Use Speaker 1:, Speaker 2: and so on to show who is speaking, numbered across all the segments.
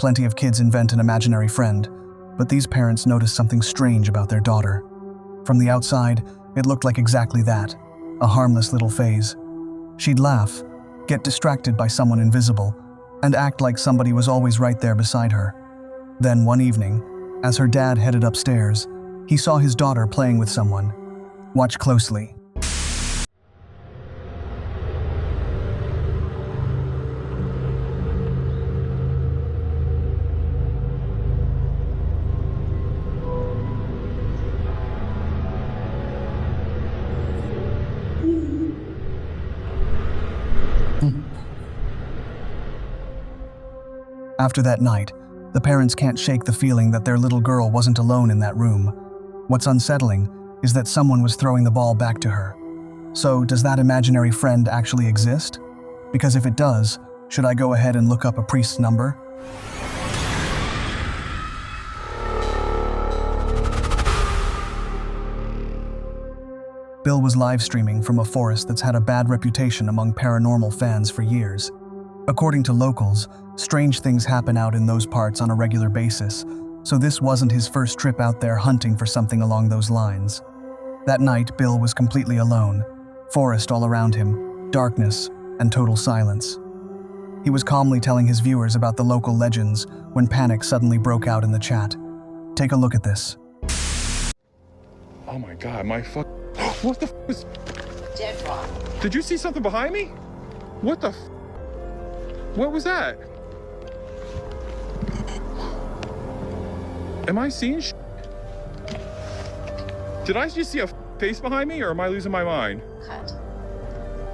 Speaker 1: plenty of kids invent an imaginary friend, but these parents noticed something strange about their daughter. From the outside, it looked like exactly that, a harmless little phase. She'd laugh, get distracted by someone invisible, and act like somebody was always right there beside her. Then one evening, as her dad headed upstairs, he saw his daughter playing with someone. Watch closely. After that night, the parents can't shake the feeling that their little girl wasn't alone in that room. What's unsettling is that someone was throwing the ball back to her. So, does that imaginary friend actually exist? Because if it does, should I go ahead and look up a priest's number? Bill was live streaming from a forest that's had a bad reputation among paranormal fans for years. According to locals, strange things happen out in those parts on a regular basis, so this wasn't his first trip out there hunting for something along those lines. That night, Bill was completely alone, forest all around him, darkness, and total silence. He was calmly telling his viewers about the local legends when panic suddenly broke out in the chat. Take a look at this.
Speaker 2: Oh my god, what the f was...
Speaker 3: Dead wrong.
Speaker 2: Did you see something behind me? What the f... What was that? Am I seeing sh? Did I just see a face behind me, or am I losing my mind?
Speaker 3: Cut.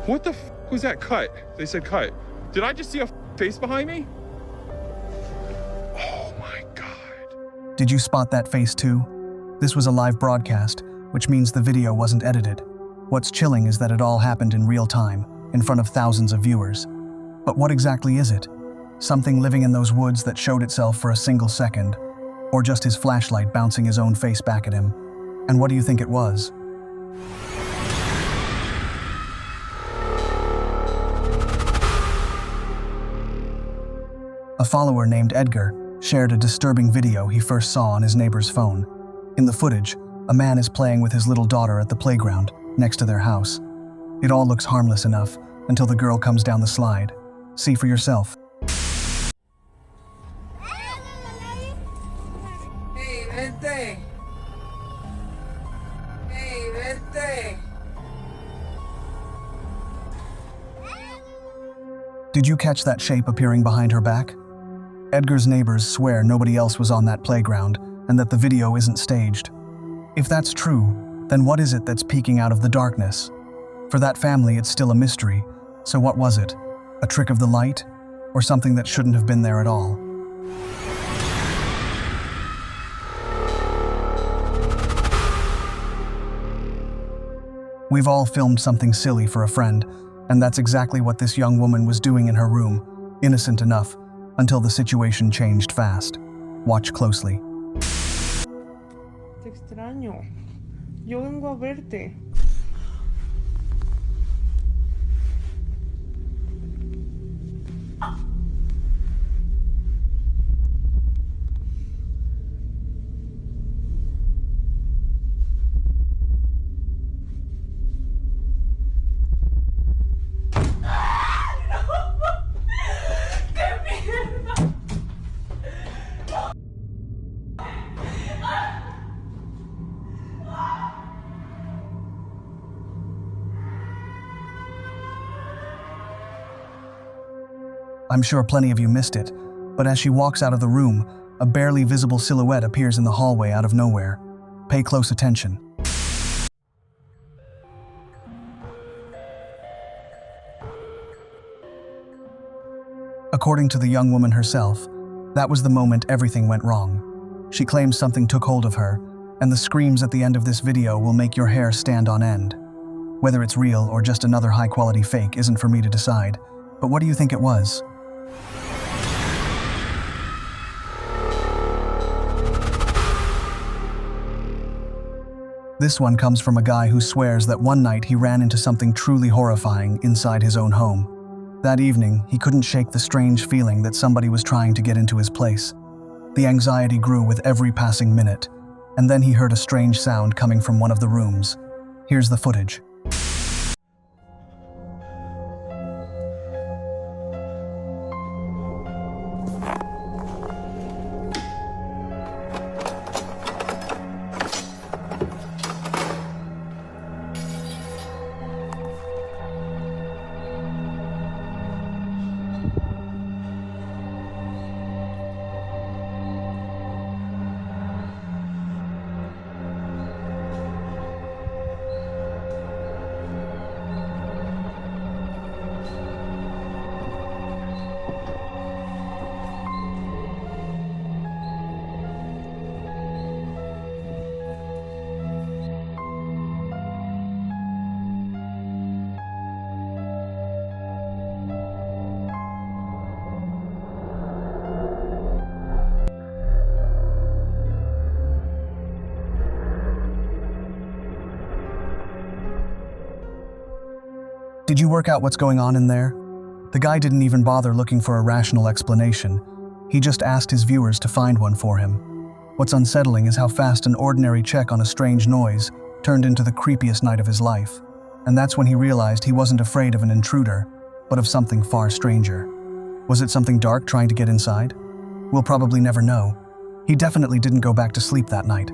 Speaker 2: What the f was that cut? They said cut. Did I just see a face behind me? Oh my god.
Speaker 1: Did you spot that face too? This was a live broadcast, which means the video wasn't edited. What's chilling is that it all happened in real time, in front of thousands of viewers. But what exactly is it? Something living in those woods that showed itself for a single second? Or just his flashlight bouncing his own face back at him? And what do you think it was? A follower named Edgar shared a disturbing video he first saw on his neighbor's phone. In the footage, a man is playing with his little daughter at the playground next to their house. It all looks harmless enough until the girl comes down the slide. See for yourself.
Speaker 4: Hey, vente. Hey, vente.
Speaker 1: Did you catch that shape appearing behind her back? Edgar's neighbors swear nobody else was on that playground and that the video isn't staged. If that's true, then what is it that's peeking out of the darkness? For that family, it's still a mystery. So what was it? A trick of the light? Or something that shouldn't have been there at all? We've all filmed something silly for a friend, and that's exactly what this young woman was doing in her room, innocent enough, until the situation changed fast. Watch closely.
Speaker 4: Te extraño. Yo vengo a verte.
Speaker 1: I'm sure plenty of you missed it, but as she walks out of the room, a barely visible silhouette appears in the hallway out of nowhere. Pay close attention. According to the young woman herself, that was the moment everything went wrong. She claims something took hold of her, and the screams at the end of this video will make your hair stand on end. Whether it's real or just another high-quality fake isn't for me to decide, but what do you think it was? This one comes from a guy who swears that one night he ran into something truly horrifying inside his own home. That evening, he couldn't shake the strange feeling that somebody was trying to get into his place. The anxiety grew with every passing minute, and then he heard a strange sound coming from one of the rooms. Here's the footage. Did you work out what's going on in there? The guy didn't even bother looking for a rational explanation. He just asked his viewers to find one for him. What's unsettling is how fast an ordinary check on a strange noise turned into the creepiest night of his life. And that's when he realized he wasn't afraid of an intruder, but of something far stranger. Was it something dark trying to get inside? We'll probably never know. He definitely didn't go back to sleep that night.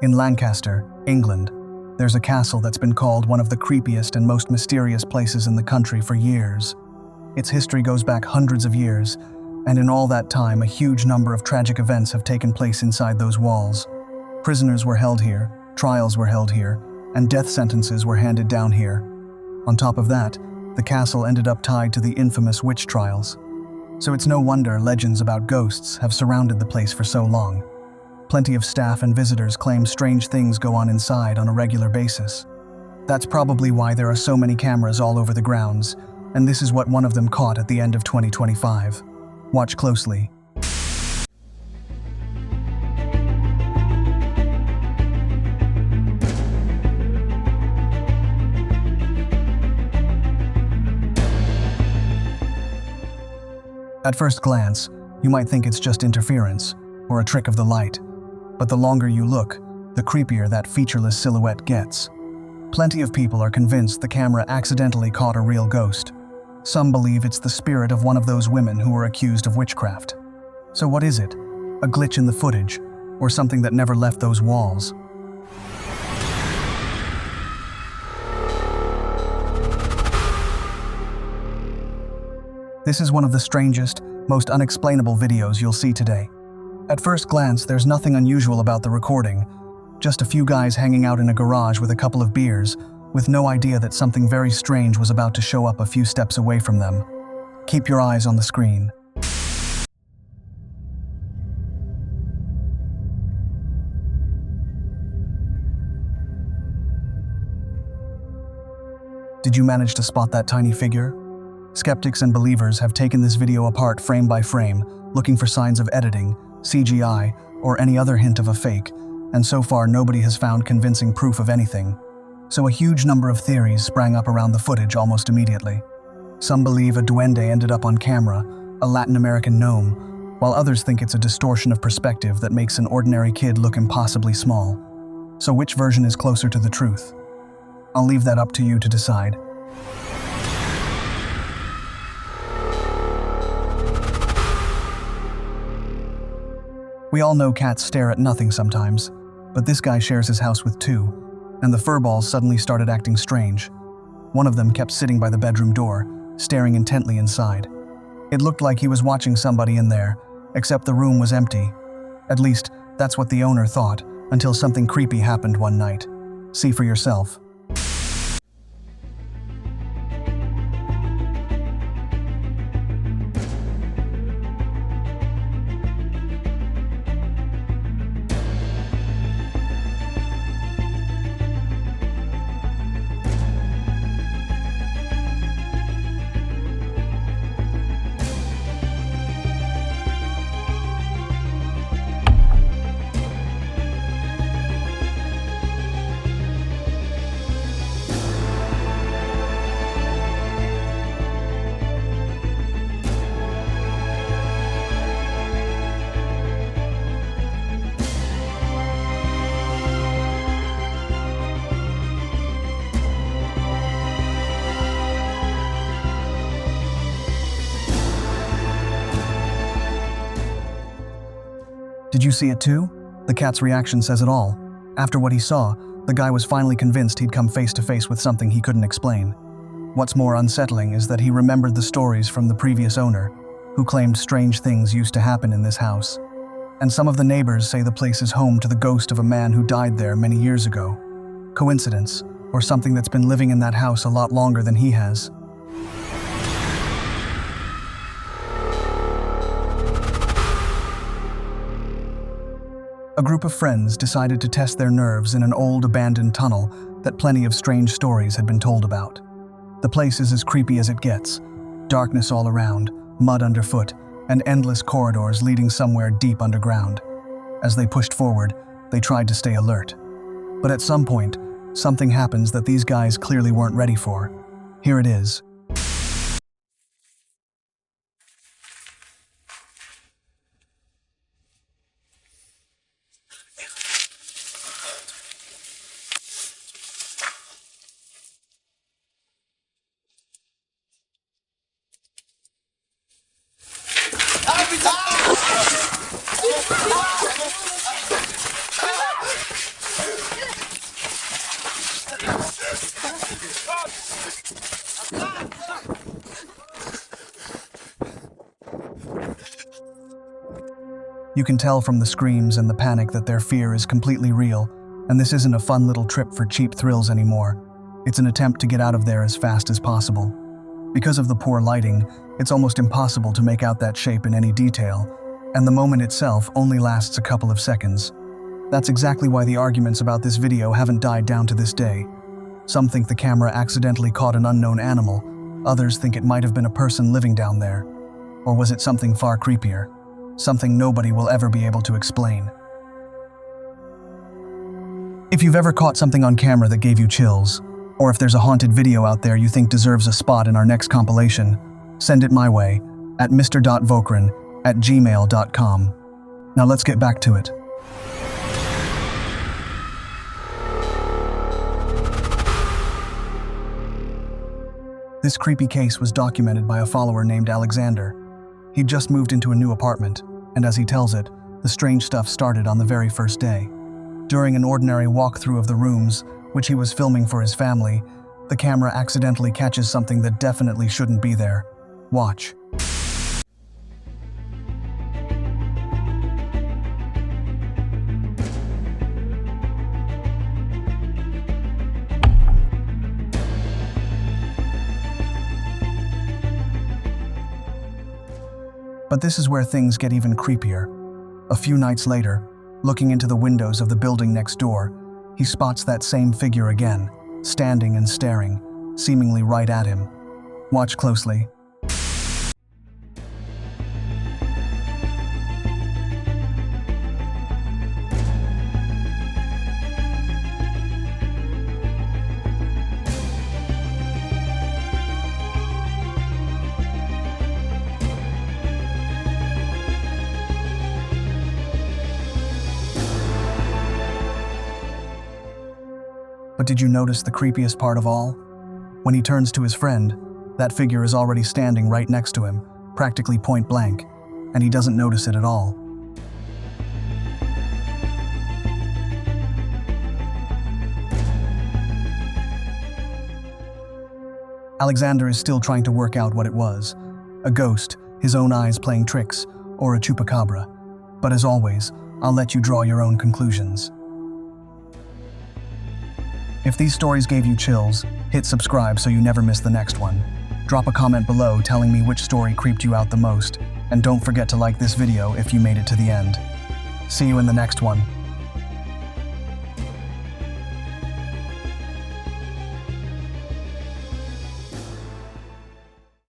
Speaker 1: In Lancaster, England, there's a castle that's been called one of the creepiest and most mysterious places in the country for years. Its history goes back hundreds of years, and in all that time, a huge number of tragic events have taken place inside those walls. Prisoners were held here, trials were held here, and death sentences were handed down here. On top of that, the castle ended up tied to the infamous witch trials. So it's no wonder legends about ghosts have surrounded the place for so long. Plenty of staff and visitors claim strange things go on inside on a regular basis. That's probably why there are so many cameras all over the grounds, and this is what one of them caught at the end of 2025. Watch closely. At first glance, you might think it's just interference or a trick of the light. But the longer you look, the creepier that featureless silhouette gets. Plenty of people are convinced the camera accidentally caught a real ghost. Some believe it's the spirit of one of those women who were accused of witchcraft. So what is it? A glitch in the footage, or something that never left those walls? This is one of the strangest, most unexplainable videos you'll see today. At first glance, there's nothing unusual about the recording. Just a few guys hanging out in a garage with a couple of beers, with no idea that something very strange was about to show up a few steps away from them. Keep your eyes on the screen. Did you manage to spot that tiny figure? Skeptics and believers have taken this video apart frame by frame, looking for signs of editing, CGI, or any other hint of a fake, and so far nobody has found convincing proof of anything. So a huge number of theories sprang up around the footage almost immediately. Some believe a duende ended up on camera, a Latin American gnome, while others think it's a distortion of perspective that makes an ordinary kid look impossibly small. So which version is closer to the truth? I'll leave that up to you to decide. We all know cats stare at nothing sometimes, but this guy shares his house with two, and the furballs suddenly started acting strange. One of them kept sitting by the bedroom door, staring intently inside. It looked like he was watching somebody in there, except the room was empty. At least, that's what the owner thought, until something creepy happened one night. See for yourself. Did you see it too? The cat's reaction says it all. After what he saw, the guy was finally convinced he'd come face to face with something he couldn't explain. What's more unsettling is that he remembered the stories from the previous owner, who claimed strange things used to happen in this house. And some of the neighbors say the place is home to the ghost of a man who died there many years ago. Coincidence, or something that's been living in that house a lot longer than he has. A group of friends decided to test their nerves in an old abandoned tunnel that plenty of strange stories had been told about. The place is as creepy as it gets. Darkness all around, mud underfoot, and endless corridors leading somewhere deep underground. As they pushed forward, they tried to stay alert. But at some point, something happens that these guys clearly weren't ready for. Here it is. You can tell from the screams and the panic that their fear is completely real, and this isn't a fun little trip for cheap thrills anymore. It's an attempt to get out of there as fast as possible. Because of the poor lighting, it's almost impossible to make out that shape in any detail, and the moment itself only lasts a couple of seconds. That's exactly why the arguments about this video haven't died down to this day. Some think the camera accidentally caught an unknown animal, others think it might have been a person living down there. Or was it something far creepier? Something nobody will ever be able to explain. If you've ever caught something on camera that gave you chills, or if there's a haunted video out there you think deserves a spot in our next compilation, send it my way at mr.vokran@gmail.com. Now let's get back to it. This creepy case was documented by a follower named Alexander. He'd just moved into a new apartment, and as he tells it, the strange stuff started on the very first day. During an ordinary walkthrough of the rooms, which he was filming for his family, the camera accidentally catches something that definitely shouldn't be there. Watch. But this is where things get even creepier. A few nights later, looking into the windows of the building next door, he spots that same figure again, standing and staring, seemingly right at him. Watch closely. But did you notice the creepiest part of all? When he turns to his friend, that figure is already standing right next to him, practically point blank, and he doesn't notice it at all. Alexander is still trying to work out what it was. A ghost, his own eyes playing tricks, or a chupacabra. But as always, I'll let you draw your own conclusions. If these stories gave you chills, hit subscribe so you never miss the next one. Drop a comment below telling me which story creeped you out the most, and don't forget to like this video if you made it to the end. See you in the next one.